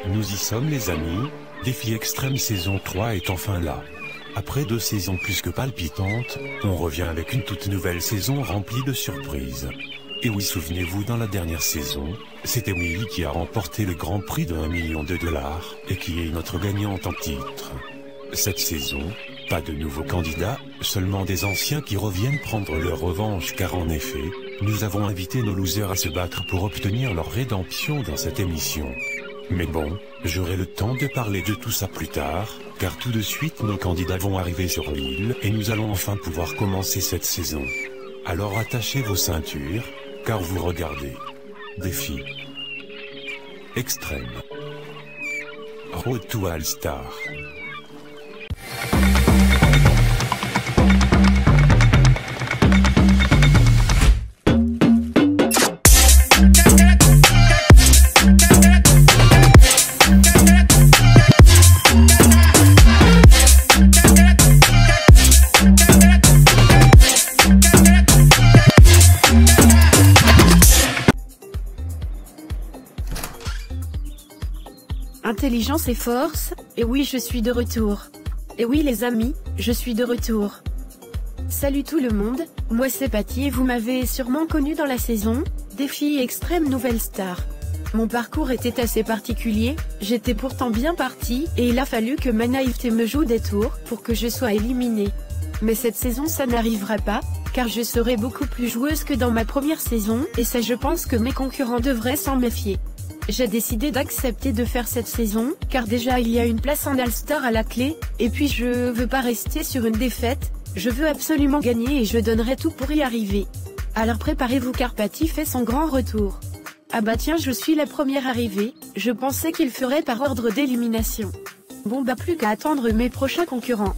Nous y sommes les amis, Défi Extrême saison 3 est enfin là. Après 2 saisons plus que palpitantes, on revient avec une toute nouvelle saison remplie de surprises. Et oui, souvenez-vous, dans la dernière saison, c'est Emily qui a remporté le grand prix de 1 million de dollars, et qui est notre gagnante en titre. Cette saison, pas de nouveaux candidats, seulement des anciens qui reviennent prendre leur revanche car en effet, nous avons invité nos losers à se battre pour obtenir leur rédemption dans cette émission. Mais bon, j'aurai le temps de parler de tout ça plus tard, car tout de suite nos candidats vont arriver sur l'île et nous allons enfin pouvoir commencer cette saison. Alors attachez vos ceintures, car vous regardez. Défi Extrême. Road to All Star. Intelligence et force, et oui je suis de retour. Et oui les amis, je suis de retour. Salut tout le monde, moi c'est Patty et vous m'avez sûrement connu dans la saison Défi Extrême Nouvelle Star. Mon parcours était assez particulier, j'étais pourtant bien parti et il a fallu que ma naïveté me joue des tours pour que je sois éliminée. Mais cette saison ça n'arrivera pas, car je serai beaucoup plus joueuse que dans ma première saison et ça je pense que mes concurrents devraient s'en méfier. J'ai décidé d'accepter de faire cette saison, car déjà il y a une place en All-Star à la clé, et puis je veux pas rester sur une défaite, je veux absolument gagner et je donnerai tout pour y arriver. Alors préparez-vous car Patty fait son grand retour. Ah bah tiens je suis la première arrivée, je pensais qu'il ferait par ordre d'élimination. Bon bah plus qu'à attendre mes prochains concurrents.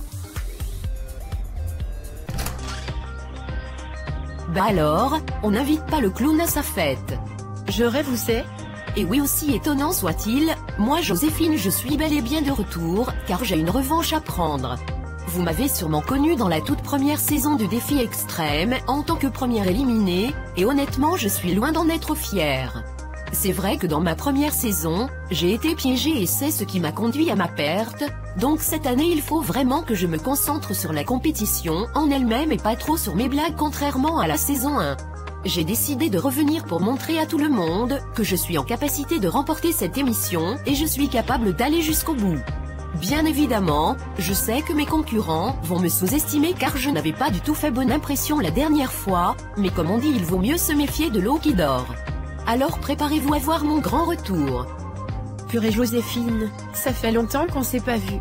Bah alors, on n'invite pas le clown à sa fête. Je rêve où c'est ? Et oui aussi étonnant soit-il, moi Joséphine je suis bel et bien de retour, car j'ai une revanche à prendre. Vous m'avez sûrement connue dans la toute première saison de Défi Extrême, en tant que première éliminée, et honnêtement je suis loin d'en être fière. C'est vrai que dans ma première saison, j'ai été piégée et c'est ce qui m'a conduit à ma perte, donc cette année il faut vraiment que je me concentre sur la compétition en elle-même et pas trop sur mes blagues contrairement à la saison 1. J'ai décidé de revenir pour montrer à tout le monde que je suis en capacité de remporter cette émission et je suis capable d'aller jusqu'au bout. Bien évidemment, je sais que mes concurrents vont me sous-estimer car je n'avais pas du tout fait bonne impression la dernière fois, mais comme on dit il vaut mieux se méfier de l'eau qui dort. Alors préparez-vous à voir mon grand retour. Purée Joséphine, ça fait longtemps qu'on s'est pas vu.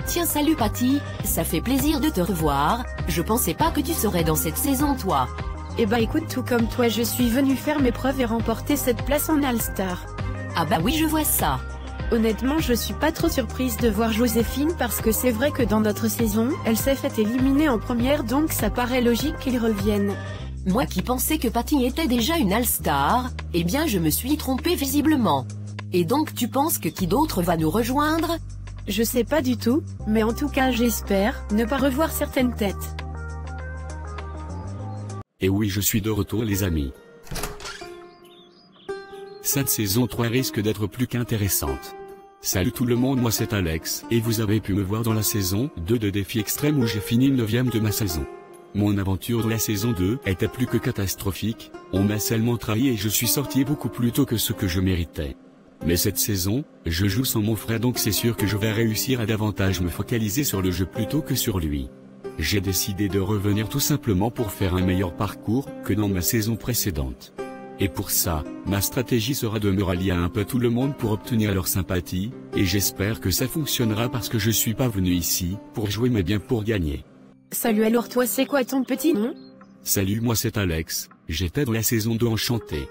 Tiens salut Patty, ça fait plaisir de te revoir, je pensais pas que tu serais dans cette saison toi. Eh bah écoute tout comme toi je suis venue faire mes preuves et remporter cette place en All-Star. Ah bah oui je vois ça. Honnêtement je suis pas trop surprise de voir Joséphine parce que c'est vrai que dans notre saison, elle s'est fait éliminer en première donc ça paraît logique qu'ils reviennent. Moi qui pensais que Patty était déjà une All-Star, eh bien je me suis trompée visiblement. Et donc tu penses que qui d'autre va nous rejoindre? Je sais pas du tout, mais en tout cas j'espère ne pas revoir certaines têtes. Et oui je suis de retour les amis. Cette saison 3 risque d'être plus qu'intéressante. Salut tout le monde moi c'est Alex et vous avez pu me voir dans la saison 2 de Défi Extrême où j'ai fini 9ème de ma saison. Mon aventure de la saison 2 était plus que catastrophique, on m'a seulement trahi et je suis sorti beaucoup plus tôt que ce que je méritais. Mais cette saison, je joue sans mon frère donc c'est sûr que je vais réussir à davantage me focaliser sur le jeu plutôt que sur lui. J'ai décidé de revenir tout simplement pour faire un meilleur parcours que dans ma saison précédente. Et pour ça, ma stratégie sera de me rallier à un peu tout le monde pour obtenir leur sympathie, et j'espère que ça fonctionnera parce que je suis pas venu ici pour jouer mais bien pour gagner. Salut alors toi c'est quoi ton petit nom? Salut moi c'est Alex, j'étais dans la saison 2 enchanté.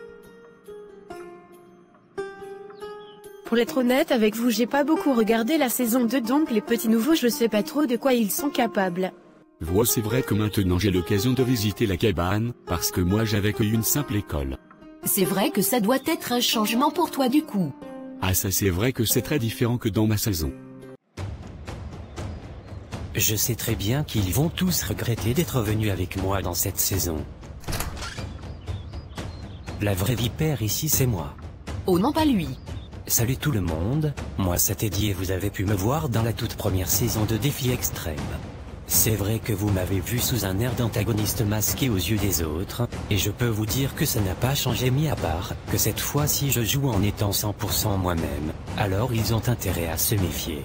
Pour être honnête avec vous j'ai pas beaucoup regardé la saison 2 donc les petits nouveaux je sais pas trop de quoi ils sont capables. Voilà c'est vrai que maintenant j'ai l'occasion de visiter la cabane, parce que moi j'avais qu'une simple école. C'est vrai que ça doit être un changement pour toi du coup. Ah ça c'est vrai que c'est très différent que dans ma saison. Je sais très bien qu'ils vont tous regretter d'être venus avec moi dans cette saison. La vraie vipère ici c'est moi. Oh non pas lui. Salut tout le monde, moi c'est Teddy et vous avez pu me voir dans la toute première saison de Défi Extrême. C'est vrai que vous m'avez vu sous un air d'antagoniste masqué aux yeux des autres, et je peux vous dire que ça n'a pas changé mis à part que cette fois-ci je joue en étant 100% moi-même, alors ils ont intérêt à se méfier.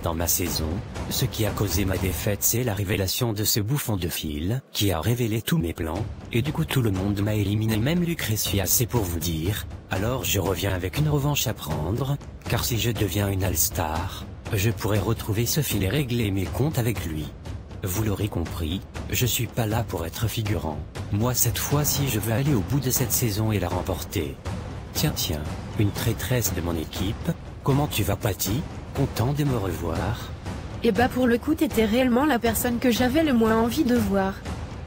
Dans ma saison, ce qui a causé ma défaite c'est la révélation de ce bouffon de Phil, qui a révélé tous mes plans, et du coup tout le monde m'a éliminé même Lucretia c'est pour vous dire, alors je reviens avec une revanche à prendre, car si je deviens une All-Star, je pourrais retrouver ce Phil et régler mes comptes avec lui. Vous l'aurez compris, je suis pas là pour être figurant, moi cette fois-ci je veux aller au bout de cette saison et la remporter. Tiens, une traîtresse de mon équipe, comment tu vas Patty? Content de me revoir. Et bah pour le coup t'étais réellement la personne que j'avais le moins envie de voir.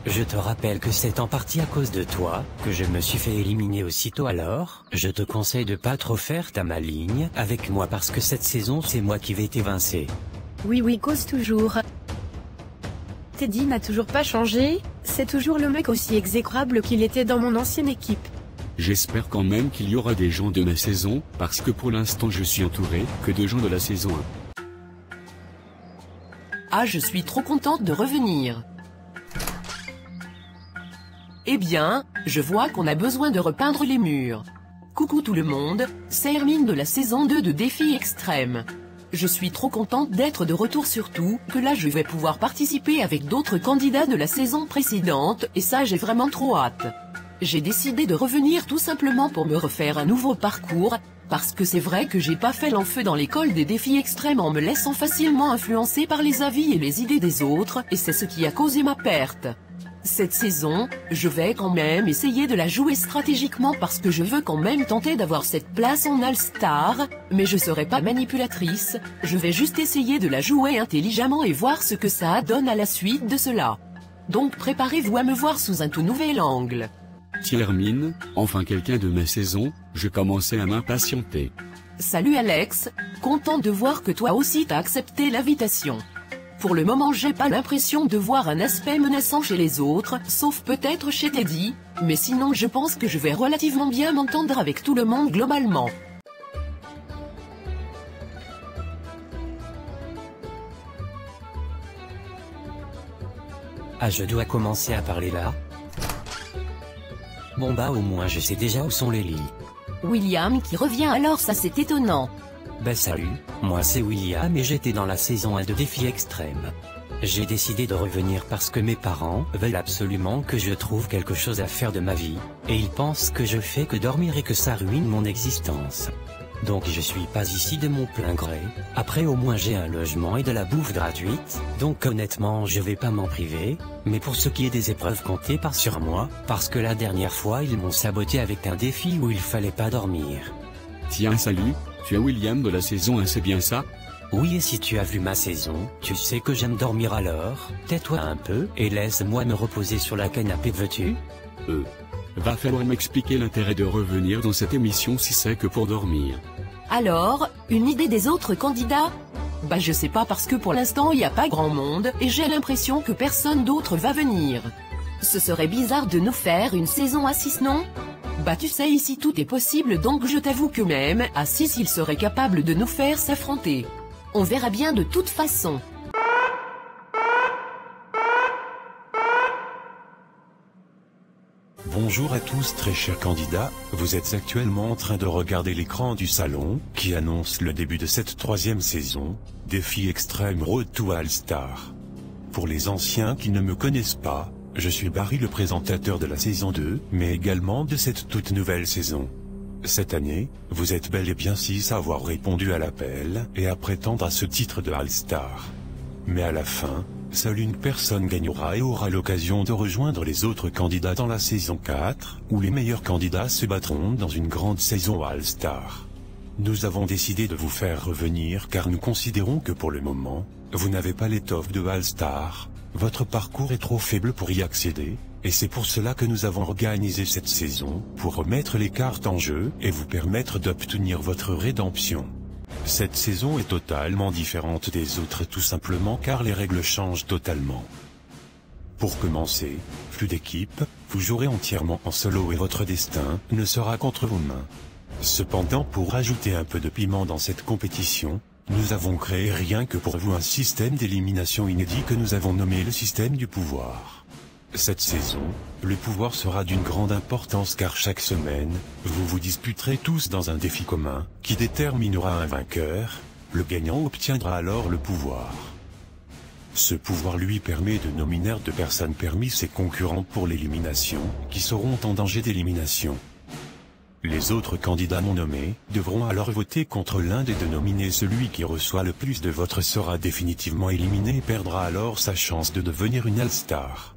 Je te rappelle que c'est en partie à cause de toi que je me suis fait éliminer aussitôt alors, je te conseille de pas trop faire ta maligne avec moi parce que cette saison c'est moi qui vais t'évincer. Oui cause toujours. Teddy n'a toujours pas changé, c'est toujours le mec aussi exécrable qu'il était dans mon ancienne équipe. J'espère quand même qu'il y aura des gens de ma saison, parce que pour l'instant je suis entouré que de gens de la saison 1. Ah, je suis trop contente de revenir. Eh bien, je vois qu'on a besoin de repeindre les murs. Coucou tout le monde, c'est Hermine de la saison 2 de Défi Extrême. Je suis trop contente d'être de retour surtout, que là je vais pouvoir participer avec d'autres candidats de la saison précédente, et ça j'ai vraiment trop hâte. J'ai décidé de revenir tout simplement pour me refaire un nouveau parcours, parce que c'est vrai que j'ai pas fait l'enfeu dans l'école des défis extrêmes en me laissant facilement influencer par les avis et les idées des autres, et c'est ce qui a causé ma perte. Cette saison, je vais quand même essayer de la jouer stratégiquement parce que je veux quand même tenter d'avoir cette place en All-Star, mais je serai pas manipulatrice, je vais juste essayer de la jouer intelligemment et voir ce que ça donne à la suite de cela. Donc préparez-vous à me voir sous un tout nouvel angle. Tiens Hermine, enfin quelqu'un de ma saison, je commençais à m'impatienter. Salut Alex, contente de voir que toi aussi t'as accepté l'invitation. Pour le moment j'ai pas l'impression de voir un aspect menaçant chez les autres, sauf peut-être chez Teddy, mais sinon je pense que je vais relativement bien m'entendre avec tout le monde globalement. Ah je dois commencer à parler là? Bon bah au moins je sais déjà où sont les lits. William qui revient alors ça c'est étonnant. Bah salut, moi c'est William et j'étais dans la saison 1 de Défi Extrême. J'ai décidé de revenir parce que mes parents veulent absolument que je trouve quelque chose à faire de ma vie, et ils pensent que je fais que dormir et que ça ruine mon existence. Donc je suis pas ici de mon plein gré, après au moins j'ai un logement et de la bouffe gratuite, donc honnêtement je vais pas m'en priver, mais pour ce qui est des épreuves comptez pas sur moi, parce que la dernière fois ils m'ont saboté avec un défi où il fallait pas dormir. Tiens salut, tu es William de la saison 1 c'est bien ça? Oui et si tu as vu ma saison, tu sais que j'aime dormir alors, tais-toi un peu et laisse-moi me reposer sur la canapé veux-tu? Va falloir m'expliquer l'intérêt de revenir dans cette émission si c'est que pour dormir. Alors, une idée des autres candidats? Bah je sais pas parce que pour l'instant il y a pas grand monde et j'ai l'impression que personne d'autre va venir. Ce serait bizarre de nous faire une saison à 6 non? Bah tu sais ici tout est possible donc je t'avoue que même à 6 il serait capable de nous faire s'affronter. On verra bien de toute façon. Bonjour à tous très chers candidats, vous êtes actuellement en train de regarder l'écran du salon, qui annonce le début de cette troisième saison, Défi Extrême Road to All-Star. Pour les anciens qui ne me connaissent pas, je suis Barry le présentateur de la saison 2, mais également de cette toute nouvelle saison. Cette année, vous êtes bel et bien 6 à avoir répondu à l'appel, et à prétendre à ce titre de All-Star. Mais à la fin, seule une personne gagnera et aura l'occasion de rejoindre les autres candidats dans la saison 4, où les meilleurs candidats se battront dans une grande saison All-Star. Nous avons décidé de vous faire revenir car nous considérons que pour le moment, vous n'avez pas l'étoffe de All-Star, votre parcours est trop faible pour y accéder, et c'est pour cela que nous avons organisé cette saison, pour remettre les cartes en jeu et vous permettre d'obtenir votre rédemption. Cette saison est totalement différente des autres tout simplement car les règles changent totalement. Pour commencer, plus d'équipe, vous jouerez entièrement en solo et votre destin ne sera qu'entre vos mains. Cependant, pour rajouter un peu de piment dans cette compétition, nous avons créé rien que pour vous un système d'élimination inédit que nous avons nommé le système du pouvoir. Cette saison, le pouvoir sera d'une grande importance car chaque semaine, vous vous disputerez tous dans un défi commun, qui déterminera un vainqueur. Le gagnant obtiendra alors le pouvoir. Ce pouvoir lui permet de nominer 2 personnes parmi ses concurrents pour l'élimination, qui seront en danger d'élimination. Les autres candidats non nommés devront alors voter contre l'un des 2 nominés. Celui qui reçoit le plus de votes sera définitivement éliminé et perdra alors sa chance de devenir une All-Star.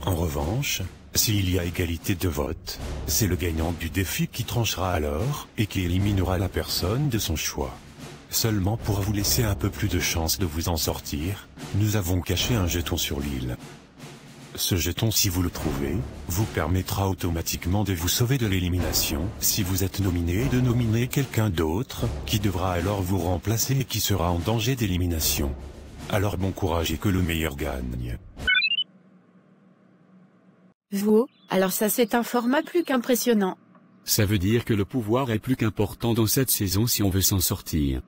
En revanche, s'il y a égalité de votes, c'est le gagnant du défi qui tranchera alors, et qui éliminera la personne de son choix. Seulement pour vous laisser un peu plus de chance de vous en sortir, nous avons caché un jeton sur l'île. Ce jeton, si vous le trouvez, vous permettra automatiquement de vous sauver de l'élimination, si vous êtes nominé, et de nominer quelqu'un d'autre, qui devra alors vous remplacer et qui sera en danger d'élimination. Alors bon courage et que le meilleur gagne. Vous, alors ça c'est un format plus qu'impressionnant. Ça veut dire que le pouvoir est plus qu'important dans cette saison si on veut s'en sortir.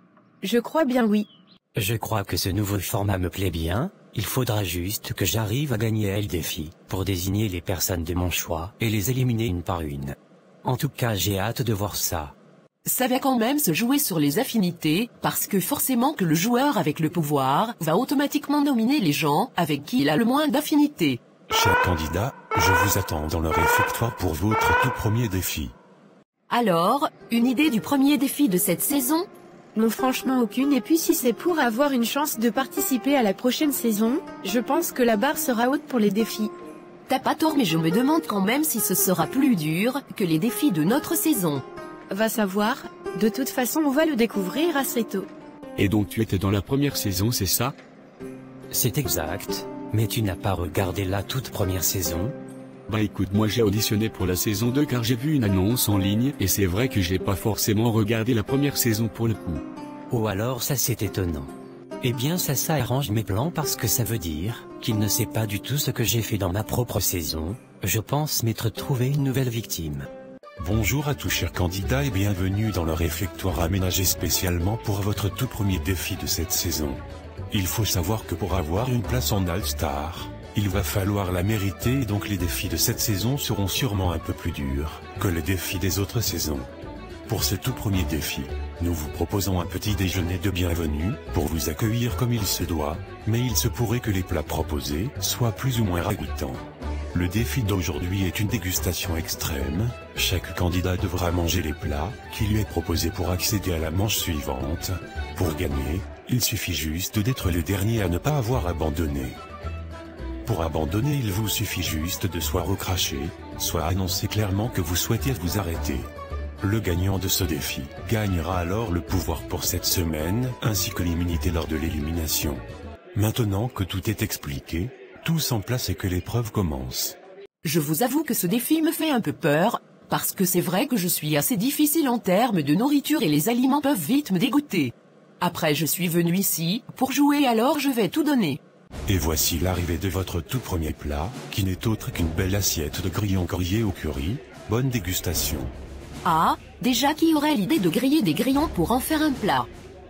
Je crois bien oui. Je crois que ce nouveau format me plaît bien. Il faudra juste que j'arrive à gagner le défi, pour désigner les personnes de mon choix, et les éliminer une par une. En tout cas, j'ai hâte de voir ça. Ça va quand même se jouer sur les affinités, parce que forcément que le joueur avec le pouvoir va automatiquement nominer les gens avec qui il a le moins d'affinités. Chers candidats, je vous attends dans le réfectoire pour votre tout premier défi. Alors, une idée du premier défi de cette saison? Non, franchement aucune, et puis si c'est pour avoir une chance de participer à la prochaine saison, je pense que la barre sera haute pour les défis. T'as pas tort, mais je me demande quand même si ce sera plus dur que les défis de notre saison. Va savoir, de toute façon on va le découvrir assez tôt. Et donc tu étais dans la première saison, c'est ça? C'est exact, mais tu n'as pas regardé la toute première saison? Bah écoute, moi j'ai auditionné pour la saison 2 car j'ai vu une annonce en ligne et c'est vrai que j'ai pas forcément regardé la première saison pour le coup. Oh alors ça c'est étonnant. Eh bien ça arrange mes plans parce que ça veut dire qu'il ne sait pas du tout ce que j'ai fait dans ma propre saison. Je pense m'être trouvé une nouvelle victime. Bonjour à tous chers candidats et bienvenue dans le réfectoire aménagé spécialement pour votre tout premier défi de cette saison. Il faut savoir que pour avoir une place en All-Star, il va falloir la mériter et donc les défis de cette saison seront sûrement un peu plus durs que les défis des autres saisons. Pour ce tout premier défi, nous vous proposons un petit déjeuner de bienvenue pour vous accueillir comme il se doit, mais il se pourrait que les plats proposés soient plus ou moins ragoûtants. Le défi d'aujourd'hui est une dégustation extrême. Chaque candidat devra manger les plats qui lui est proposé pour accéder à la manche suivante. Pour gagner, il suffit juste d'être le dernier à ne pas avoir abandonné. Pour abandonner, il vous suffit juste de soit recracher, soit annoncer clairement que vous souhaitez vous arrêter. Le gagnant de ce défi gagnera alors le pouvoir pour cette semaine, ainsi que l'immunité lors de l'élimination. Maintenant que tout est expliqué, tous en place et que l'épreuve commence. Je vous avoue que ce défi me fait un peu peur, parce que c'est vrai que je suis assez difficile en termes de nourriture et les aliments peuvent vite me dégoûter. Après je suis venu ici, pour jouer alors je vais tout donner. Et voici l'arrivée de votre tout premier plat, qui n'est autre qu'une belle assiette de grillons grillés au curry. Bonne dégustation. Ah, déjà qui aurait l'idée de griller des grillons pour en faire un plat?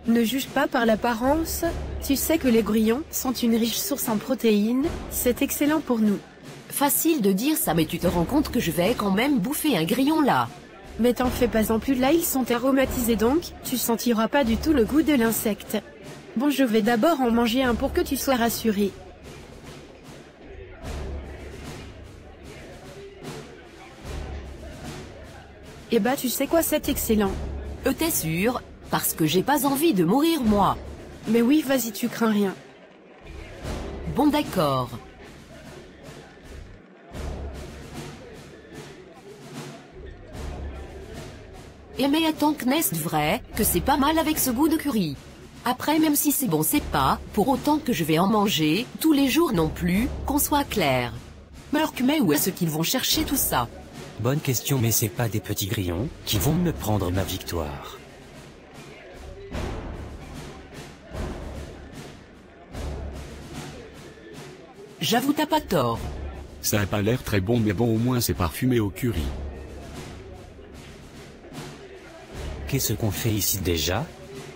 Ne juge pas par l'apparence, tu sais que les grillons sont une riche source en protéines, c'est excellent pour nous. Facile de dire ça, mais tu te rends compte que je vais quand même bouffer un grillon là. Mais t'en fais pas en plus, là ils sont aromatisés donc, tu sentiras pas du tout le goût de l'insecte. Bon, je vais d'abord en manger un pour que tu sois rassuré. Eh bah tu sais quoi, c'est excellent. T'es sûr? Parce que j'ai pas envie de mourir moi. Mais oui, vas-y, tu crains rien. Bon d'accord. Et mais attends que n'est-ce vrai, que c'est pas mal avec ce goût de curry. Après même si c'est bon c'est pas, pour autant que je vais en manger, tous les jours non plus, qu'on soit clair. Mais où est-ce qu'ils vont chercher tout ça? Bonne question, mais c'est pas des petits grillons qui vont me prendre ma victoire. J'avoue t'as pas tort. Ça a pas l'air très bon mais bon au moins c'est parfumé au curry. Qu'est-ce qu'on fait ici déjà?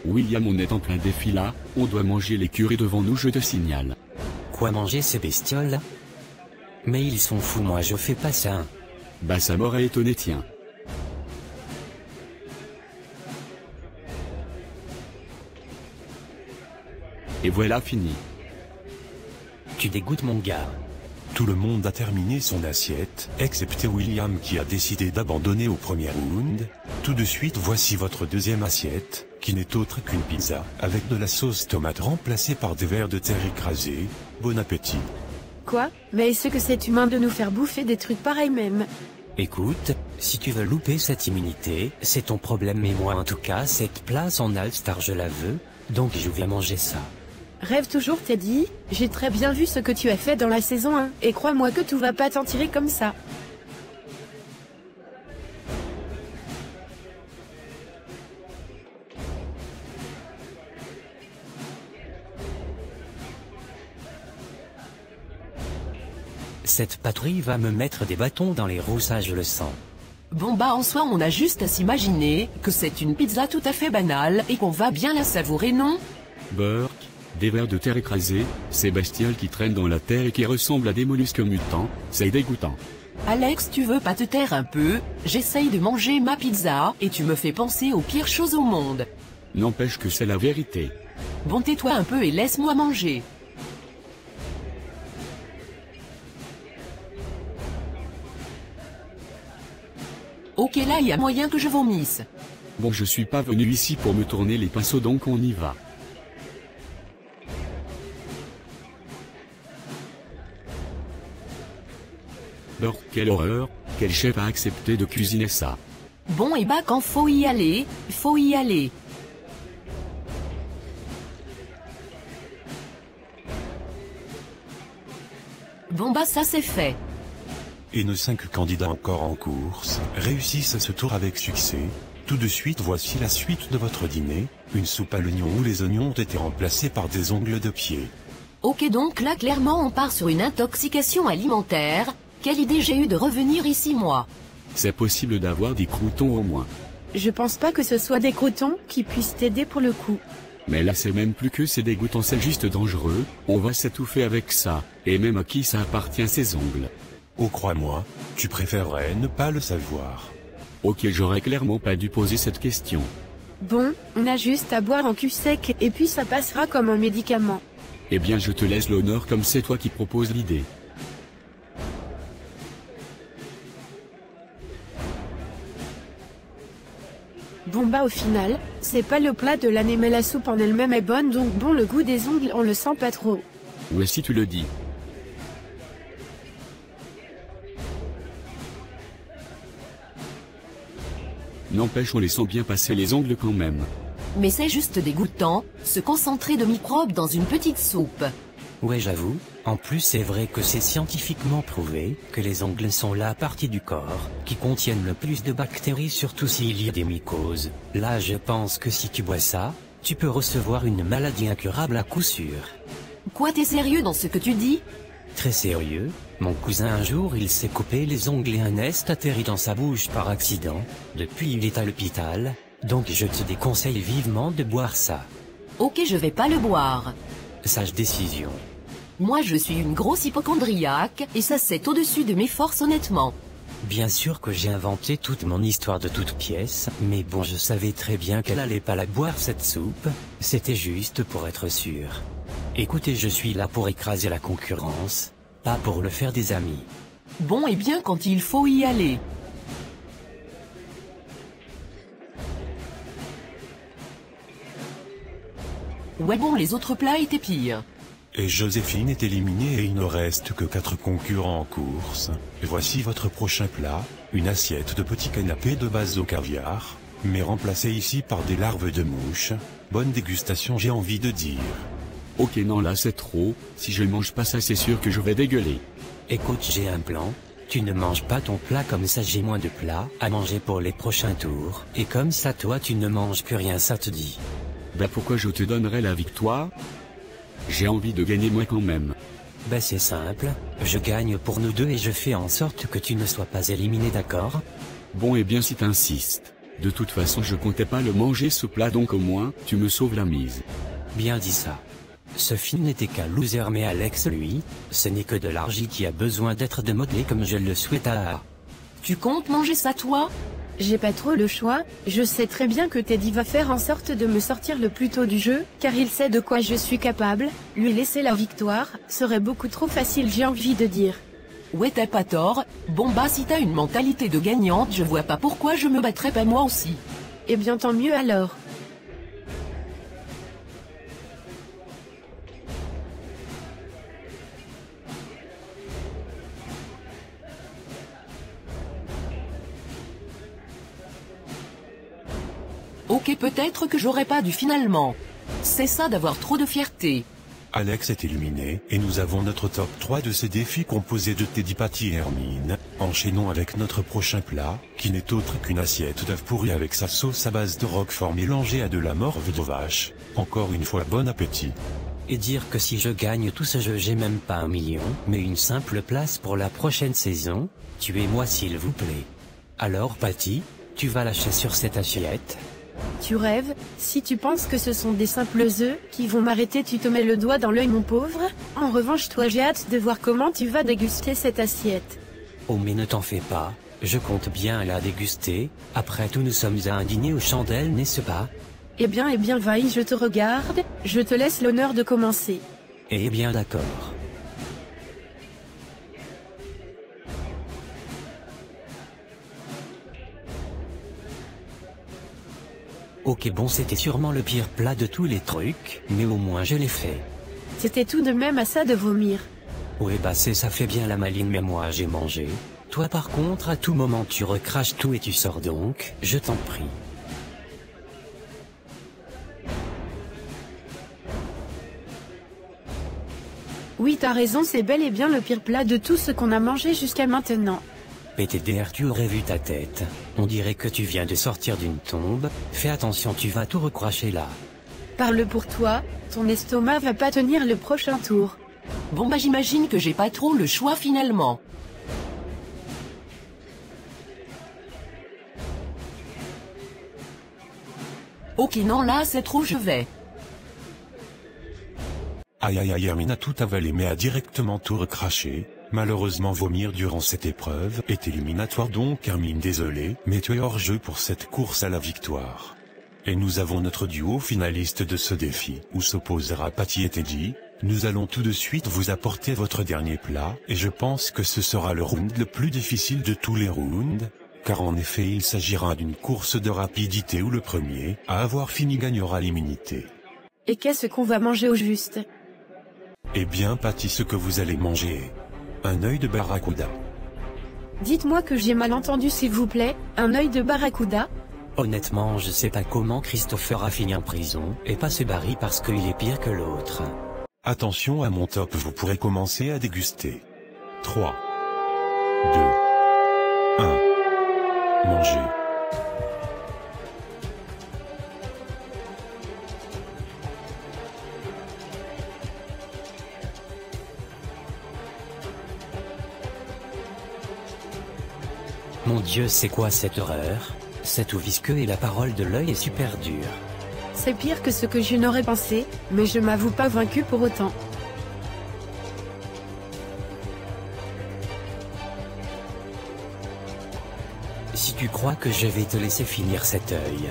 William, on est en plein défi là, on doit manger les curés devant nous, je te signale. Quoi, manger ces bestioles? Mais ils sont fous, moi je fais pas ça. Bah ça m'aurait étonné, tiens. Et voilà, fini. Tu dégoûtes mon gars. Tout le monde a terminé son assiette, excepté William qui a décidé d'abandonner au premier round. Tout de suite, voici votre deuxième assiette, qui n'est autre qu'une pizza, avec de la sauce tomate remplacée par des vers de terre écrasés. Bon appétit. Quoi? Mais est-ce que c'est humain de nous faire bouffer des trucs pareils même? Écoute, si tu veux louper cette immunité, c'est ton problème, mais moi en tout cas, cette place en All-Star je la veux, donc je viens manger ça. Rêve toujours, Teddy, j'ai très bien vu ce que tu as fait dans la saison 1, et crois-moi que tout va pas t'en tirer comme ça. Cette patrouille va me mettre des bâtons dans les roues, ça je le sens. Bon bah en soi on a juste à s'imaginer que c'est une pizza tout à fait banale et qu'on va bien la savourer, non? Burk, des vers de terre écrasés, ces bestioles qui traînent dans la terre et qui ressemblent à des mollusques mutants, c'est dégoûtant. Alex, tu veux pas te taire un peu? J'essaye de manger ma pizza et tu me fais penser aux pires choses au monde. N'empêche que c'est la vérité. Bon, tais-toi un peu et laisse-moi manger. Ok, là il y a moyen que je vomisse. Bon, je suis pas venu ici pour me tourner les pinceaux, donc on y va. Burk, quelle horreur, quel chef a accepté de cuisiner ça? Bon et bah quand faut y aller, faut y aller. Bon bah ça c'est fait. Et nos 5 candidats encore en course réussissent ce tour avec succès. Tout de suite, voici la suite de votre dîner, une soupe à l'oignon où les oignons ont été remplacés par des ongles de pied. Ok, donc là clairement on part sur une intoxication alimentaire. Quelle idée j'ai eu de revenir ici moi. C'est possible d'avoir des croûtons au moins. Je pense pas que ce soit des croûtons qui puissent t'aider pour le coup. Mais là c'est même plus que c'est dégoûtant, c'est juste dangereux, on va s'étouffer avec ça, et même à qui ça appartient ces ongles. Oh, crois-moi, tu préférerais ne pas le savoir. Ok, j'aurais clairement pas dû poser cette question. Bon, on a juste à boire en cul sec et puis ça passera comme un médicament. Eh bien je te laisse l'honneur comme c'est toi qui proposes l'idée. Bon bah au final, c'est pas le plat de l'année mais la soupe en elle-même est bonne, donc bon, le goût des ongles on le sent pas trop. Ouais, si tu le dis. N'empêche, on les sent bien passer les ongles quand même. Mais c'est juste dégoûtant, ce concentré de microbes dans une petite soupe. Ouais, j'avoue. En plus, c'est vrai que c'est scientifiquement prouvé que les ongles sont la partie du corps qui contiennent le plus de bactéries, surtout s'il y a des mycoses. Là, je pense que si tu bois ça, tu peux recevoir une maladie incurable à coup sûr. Quoi, t'es sérieux dans ce que tu dis? Très sérieux. Mon cousin un jour, il s'est coupé les ongles et un est atterrit dans sa bouche par accident. Depuis, il est à l'hôpital. Donc je te déconseille vivement de boire ça. Ok, je vais pas le boire. Sage décision. Moi je suis une grosse hypocondriaque, et ça c'est au-dessus de mes forces honnêtement. Bien sûr que j'ai inventé toute mon histoire de toutes pièces, mais bon, je savais très bien qu'elle allait pas la boire cette soupe, c'était juste pour être sûr. Écoutez, je suis là pour écraser la concurrence, pas pour le faire des amis. Bon et bien quand il faut y aller. Ouais bon, les autres plats étaient pires. Et Joséphine est éliminée et il ne reste que 4 concurrents en course. Et voici votre prochain plat, une assiette de petits canapés de base au caviar, mais remplacée ici par des larves de mouches. Bonne dégustation, j'ai envie de dire. Ok, non, là c'est trop, si je ne mange pas ça c'est sûr que je vais dégueuler. Écoute, j'ai un plan. Tu ne manges pas ton plat, comme ça j'ai moins de plats à manger pour les prochains tours. Et comme ça toi tu ne manges plus rien, ça te dit? Bah pourquoi je te donnerais la victoire? J'ai envie de gagner moi quand même. Bah c'est simple, je gagne pour nous deux et je fais en sorte que tu ne sois pas éliminé, d'accord? Bon et bien si t'insistes. De toute façon je comptais pas le manger ce plat donc au moins, tu me sauves la mise. Bien dit ça. Ce film n'était qu'un loser mais Alex lui, ce n'est que de l'argile qui a besoin d'être démodelé comme je le souhaite à... Tu comptes manger ça toi? J'ai pas trop le choix, je sais très bien que Teddy va faire en sorte de me sortir le plus tôt du jeu, car il sait de quoi je suis capable, lui laisser la victoire, serait beaucoup trop facile j'ai envie de dire. Ouais t'as pas tort, bon bah si t'as une mentalité de gagnante je vois pas pourquoi je me battrais pas moi aussi. Eh bien tant mieux alors. Ok peut-être que j'aurais pas dû finalement. C'est ça d'avoir trop de fierté. Alex est éliminé, et nous avons notre top 3 de ces défis composés de Teddy, Patty et Hermine. Enchaînons avec notre prochain plat, qui n'est autre qu'une assiette d'œuf pourri avec sa sauce à base de roquefort mélangée à de la morve de vache. Encore une fois bon appétit. Et dire que si je gagne tout ce jeu j'ai même pas 1 million, mais une simple place pour la prochaine saison, tuez-moi s'il vous plaît. Alors Patty, tu vas lâcher sur cette assiette? Tu rêves, si tu penses que ce sont des simples œufs qui vont m'arrêter tu te mets le doigt dans l'œil mon pauvre, en revanche toi j'ai hâte de voir comment tu vas déguster cette assiette. Oh mais ne t'en fais pas, je compte bien la déguster, après tout nous sommes à un dîner aux chandelles n'est-ce pas? Eh bien vaille je te regarde, je te laisse l'honneur de commencer. Eh bien d'accord. Ok bon c'était sûrement le pire plat de tous les trucs, mais au moins je l'ai fait. C'était tout de même à ça de vomir. Ouais bah ça fait bien la maline mais moi j'ai mangé. Toi par contre à tout moment tu recraches tout et tu sors donc, je t'en prie. Oui t'as raison c'est bel et bien le pire plat de tout ce qu'on a mangé jusqu'à maintenant. PTDR tu aurais vu ta tête, on dirait que tu viens de sortir d'une tombe, fais attention tu vas tout recracher là. Parle pour toi, ton estomac va pas tenir le prochain tour. Bon bah j'imagine que j'ai pas trop le choix finalement. Ok non là c'est trop je vais. Aïe aïe aïe Hermine a tout avalé mais a directement tout recraché. Malheureusement vomir durant cette épreuve est éliminatoire donc Hermine désolé, mais tu es hors jeu pour cette course à la victoire. Et nous avons notre duo finaliste de ce défi, où s'opposera Patty et Teddy. Nous allons tout de suite vous apporter votre dernier plat, et je pense que ce sera le round le plus difficile de tous les rounds, car en effet il s'agira d'une course de rapidité où le premier à avoir fini gagnera l'immunité. Et qu'est-ce qu'on va manger au juste? Eh bien Patty ce que vous allez manger est un œil de barracuda. Dites-moi que j'ai mal entendu s'il vous plaît, un œil de barracuda? Honnêtement je sais pas comment Christopher a fini en prison, et pas ce Barry parce qu'il est pire que l'autre. Attention à mon top vous pourrez commencer à déguster. 3, 2, 1. Mangez. Mon Dieu c'est quoi cette horreur? C'est tout visqueux et la parole de l'œil est super dure. C'est pire que ce que je n'aurais pensé, mais je m'avoue pas vaincu pour autant. Si tu crois que je vais te laisser finir cet œil.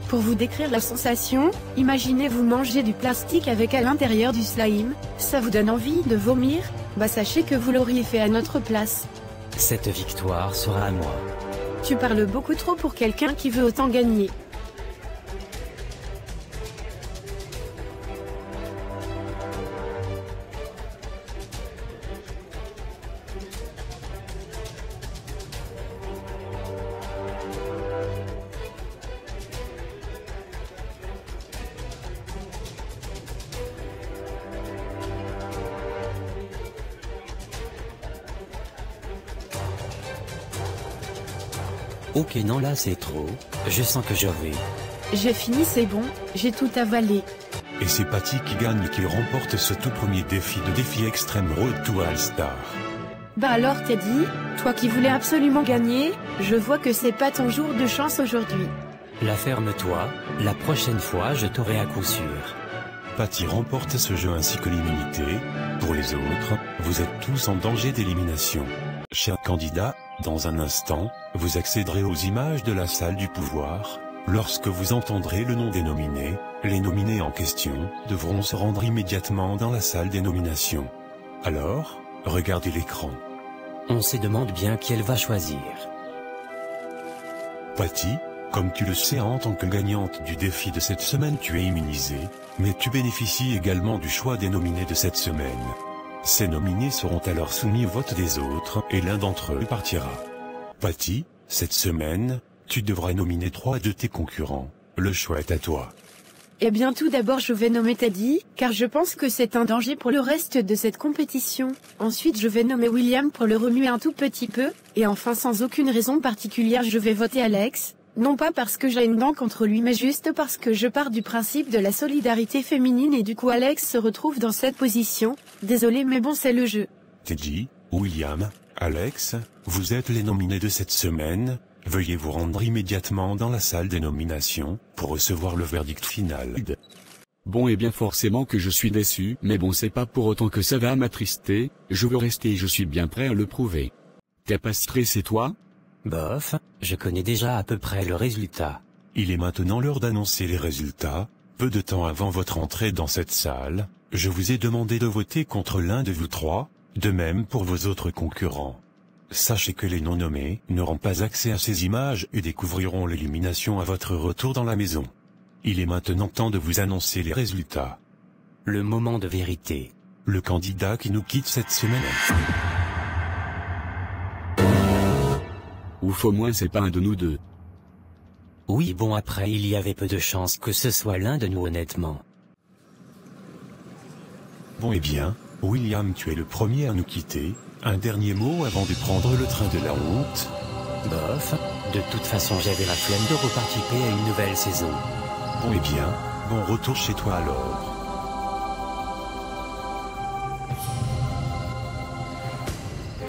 Pour vous décrire la sensation, imaginez vous manger du plastique avec à l'intérieur du slime, ça vous donne envie de vomir? Bah sachez que vous l'auriez fait à notre place. Cette victoire sera à moi. Tu parles beaucoup trop pour quelqu'un qui veut autant gagner. Ok non là c'est trop, je sens que je vais. J'ai fini c'est bon, j'ai tout avalé. Et c'est Patty qui gagne et qui remporte ce tout premier défi de Défi Extrême Road to All Star. Bah alors Teddy, toi qui voulais absolument gagner, je vois que c'est pas ton jour de chance aujourd'hui. La ferme-toi, la prochaine fois je t'aurai à coup sûr. Patty remporte ce jeu ainsi que l'immunité. Pour les autres, vous êtes tous en danger d'élimination. Chers candidats, dans un instant, vous accéderez aux images de la salle du pouvoir. Lorsque vous entendrez le nom des nominés, les nominés en question devront se rendre immédiatement dans la salle des nominations. Alors, regardez l'écran. On se demande bien qui elle va choisir. Patty, comme tu le sais, en tant que gagnante du défi de cette semaine, tu es immunisée, mais tu bénéficies également du choix des nominés de cette semaine. Ces nominés seront alors soumis au vote des autres et l'un d'entre eux partira. Patty, cette semaine, tu devras nominer 3 de tes concurrents. Le choix est à toi. Eh bien tout d'abord je vais nommer Teddy, car je pense que c'est un danger pour le reste de cette compétition. Ensuite je vais nommer William pour le remuer un tout petit peu, et enfin sans aucune raison particulière je vais voter Alex. Non pas parce que j'ai une dent contre lui mais juste parce que je pars du principe de la solidarité féminine et du coup Alex se retrouve dans cette position. Désolé mais bon c'est le jeu. Teddy, William, Alex, vous êtes les nominés de cette semaine. Veuillez vous rendre immédiatement dans la salle des nominations pour recevoir le verdict final. Bon et bien forcément que je suis déçu, mais bon c'est pas pour autant que ça va m'attrister, je veux rester et je suis bien prêt à le prouver. T'es pas stressé toi? Bof, je connais déjà à peu près le résultat. Il est maintenant l'heure d'annoncer les résultats. Peu de temps avant votre entrée dans cette salle, je vous ai demandé de voter contre l'un de vous trois, de même pour vos autres concurrents. Sachez que les non-nommés n'auront pas accès à ces images et découvriront l'élimination à votre retour dans la maison. Il est maintenant temps de vous annoncer les résultats. Le moment de vérité. Le candidat qui nous quitte cette semaine. Ouf, au moins c'est pas un de nous deux. Oui bon après il y avait peu de chances que ce soit l'un de nous honnêtement. Bon et bien, William tu es le premier à nous quitter. Un dernier mot avant de prendre le train de la honte. Bof, de toute façon j'avais la flemme de reparticiper à une nouvelle saison. Bon et bien, bon retour chez toi alors.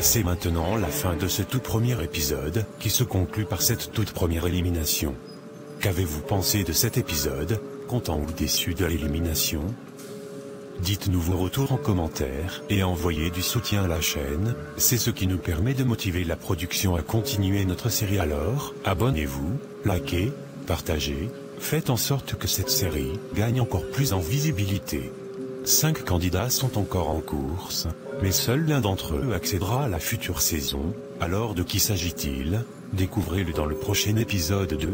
C'est maintenant la fin de ce tout premier épisode, qui se conclut par cette toute première élimination. Qu'avez-vous pensé de cet épisode, content ou déçu de l'élimination? Dites-nous vos retours en commentaire, et envoyez du soutien à la chaîne, c'est ce qui nous permet de motiver la production à continuer notre série alors, abonnez-vous, likez, partagez, faites en sorte que cette série gagne encore plus en visibilité. 5 candidats sont encore en course, mais seul l'un d'entre eux accédera à la future saison. Alors de qui s'agit-il? Découvrez-le dans le prochain épisode de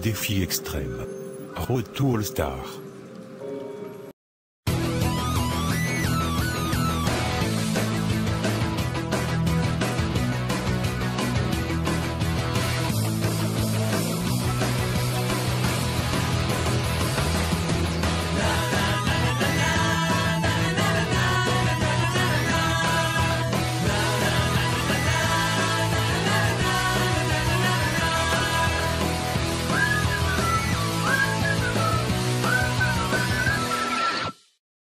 Défi Extrême Road to All Star.